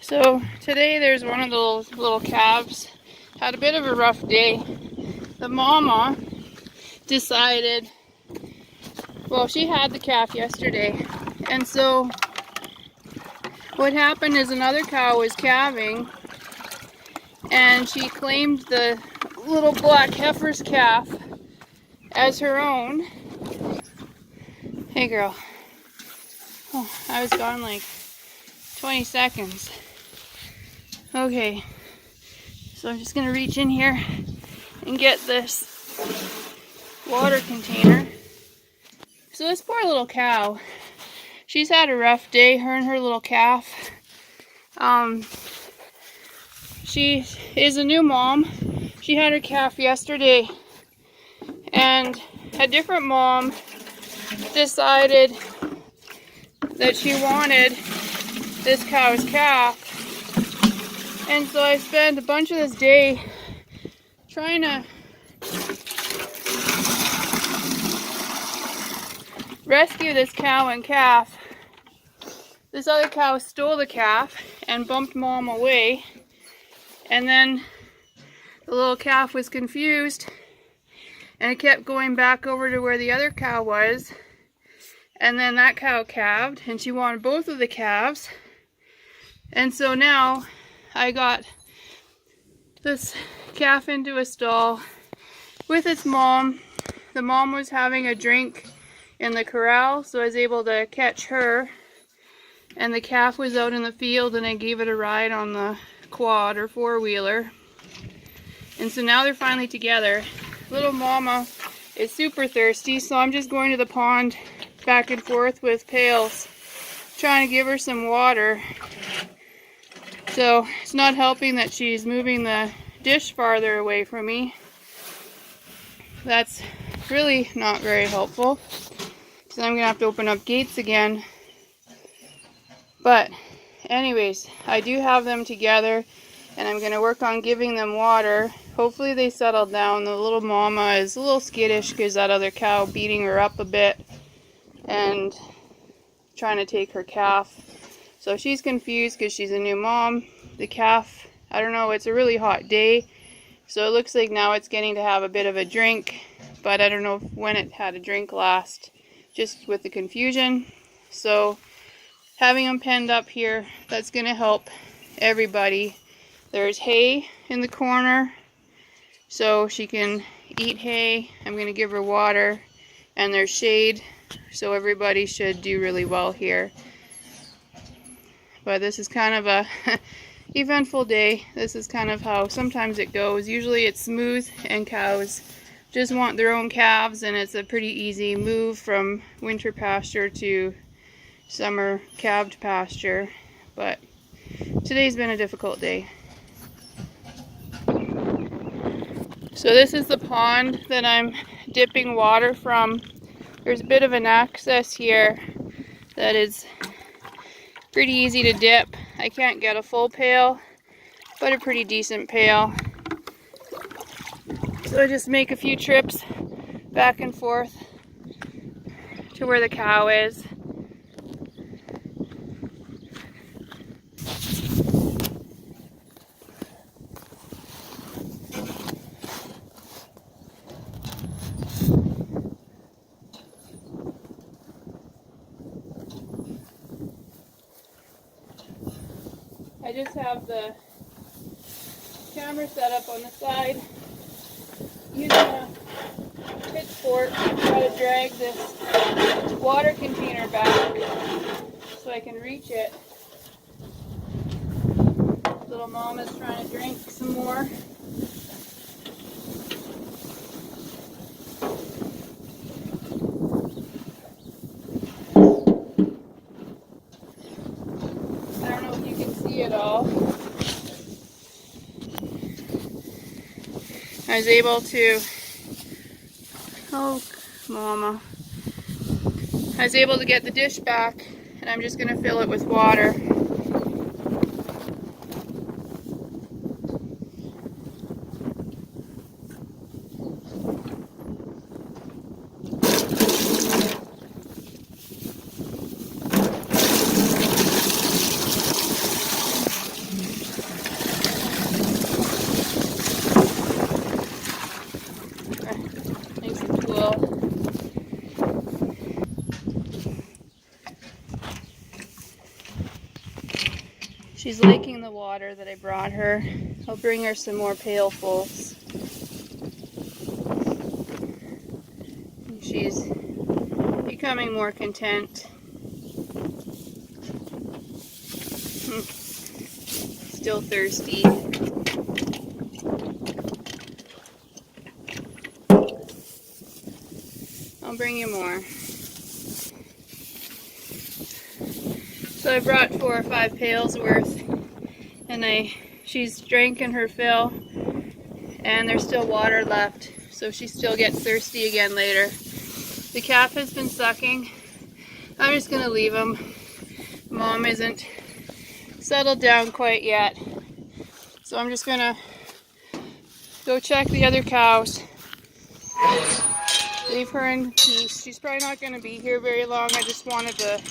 So today there's one of those little calves. Had a bit of a rough day. The mama decided, well, she had the calf yesterday, and so what happened is another cow was calving, and she claimed the little black heifer's calf as her own. Hey girl. Oh, I was gone like 20 seconds. Okay, so I'm just gonna reach in here and get this water container. So this poor little cow, she's had a rough day, her and her little calf. She is a new mom. She had her calf yesterday, and a different mom decided that she wanted this cow's calf. And so I spent a bunch of this day trying to rescue this cow and calf. This other cow stole the calf and bumped mom away. And then the little calf was confused and it kept going back over to where the other cow was. And then that cow calved and she wanted both of the calves. And so now I got this calf into a stall with its mom. The mom was having a drink in the corral, so I was able to catch her. And the calf was out in the field, and I gave it a ride on the quad or four-wheeler. And so now they're finally together. Little mama is super thirsty, so I'm just going to the pond back and forth with pails, trying to give her some water. So it's not helping that she's moving the dish farther away from me. That's really not very helpful. So I'm gonna have to open up gates again. But anyways, I do have them together and I'm gonna work on giving them water. Hopefully they settle down. The little mama is a little skittish because that other cow beating her up a bit and trying to take her calf. So she's confused because she's a new mom. The calf, I don't know, it's a really hot day. So it looks like now it's getting to have a bit of a drink. But I don't know when it had a drink last, just with the confusion. So having them penned up here, that's going to help everybody. There's hay in the corner, so she can eat hay. I'm going to give her water. And there's shade, so everybody should do really well here. But this is kind of a eventful day. This is kind of how sometimes it goes. Usually it's smooth and cows just want their own calves, and it's a pretty easy move from winter pasture to summer calved pasture. But today's been a difficult day. So this is the pond that I'm dipping water from. There's a bit of an access here that is pretty easy to dip. I can't get a full pail, but a pretty decent pail. So I just make a few trips back and forth to where the cow is. I just have the camera set up on the side, using a pitchfork to try to drag this water container back so I can reach it. Little mama's trying to drink some more. I don't know if you can see it all. I was able to, oh mama, I was able to get the dish back, and I'm just going to fill it with water. She's liking the water that I brought her. I'll bring her some more pailfuls. She's becoming more content. Still thirsty. I'll bring you more. So I brought 4 or 5 pails worth, and she's drinking her fill, and there's still water left, so she still gets thirsty again later. The calf has been sucking. I'm just gonna leave him. Mom isn't settled down quite yet, so I'm just gonna go check the other cows. Leave her in peace. She's probably not gonna be here very long. I just wanted the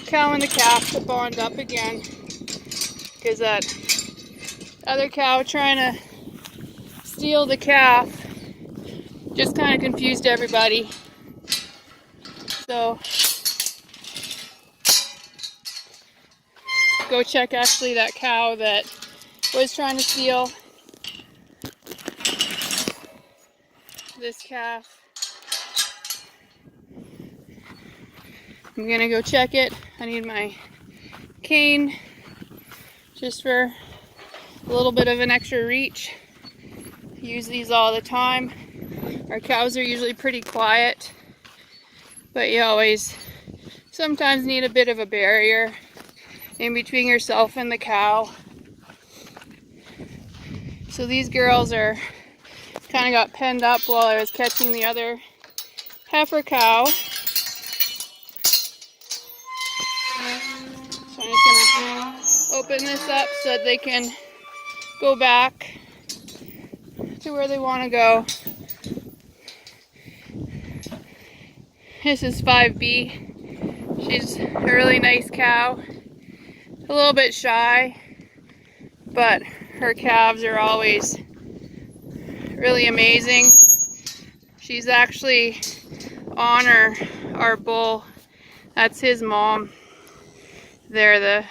cow and the calf to bond up again, because that other cow trying to steal the calf just kind of confused everybody. So go check actually that cow that was trying to steal this calf. I'm gonna go check it. I need my cane just for a little bit of an extra reach. Use these all the time. Our cows are usually pretty quiet, but you always sometimes need a bit of a barrier in between yourself and the cow. So these girls are kind of got penned up while I was catching the other heifer cow. So I'm just gonna open this up so that they can go back to where they want to go. This is 5B. She's a really nice cow. A little bit shy, but her calves are always really amazing. She's actually on our bull. That's his mom. They're the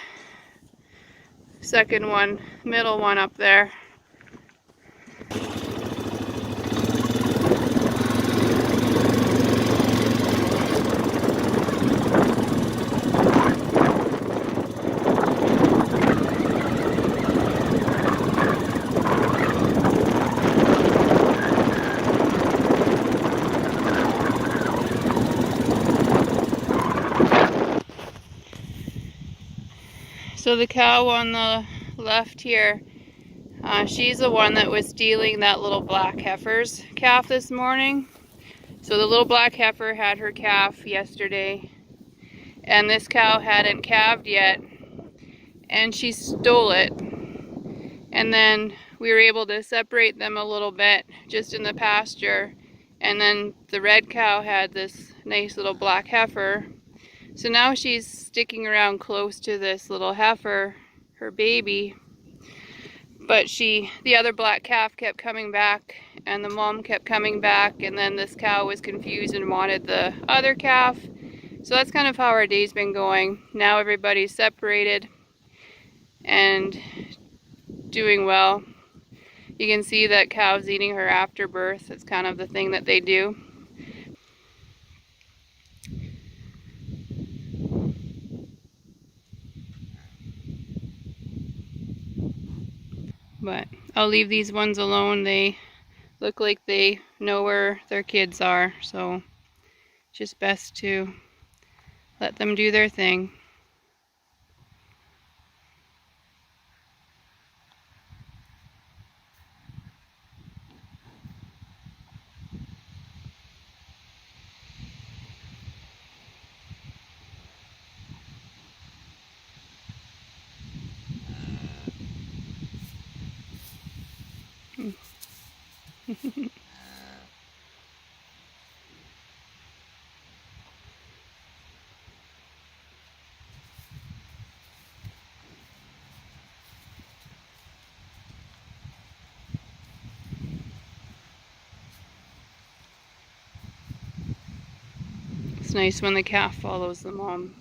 second one, middle one up there. So the cow on the left here, she's the one that was stealing that little black heifer's calf this morning. So the little black heifer had her calf yesterday, and this cow hadn't calved yet, and she stole it. And then we were able to separate them a little bit just in the pasture, and then the red cow had this nice little black heifer. So now she's sticking around close to this little heifer, her baby, but the other black calf kept coming back, and the mom kept coming back, and then this cow was confused and wanted the other calf. So that's kind of how our day's been going. Now everybody's separated and doing well. You can see that cow's eating her after birth. It's kind of the thing that they do. But I'll leave these ones alone. They look like they know where their kids are, so it's just best to let them do their thing. It's nice when the calf follows the mom.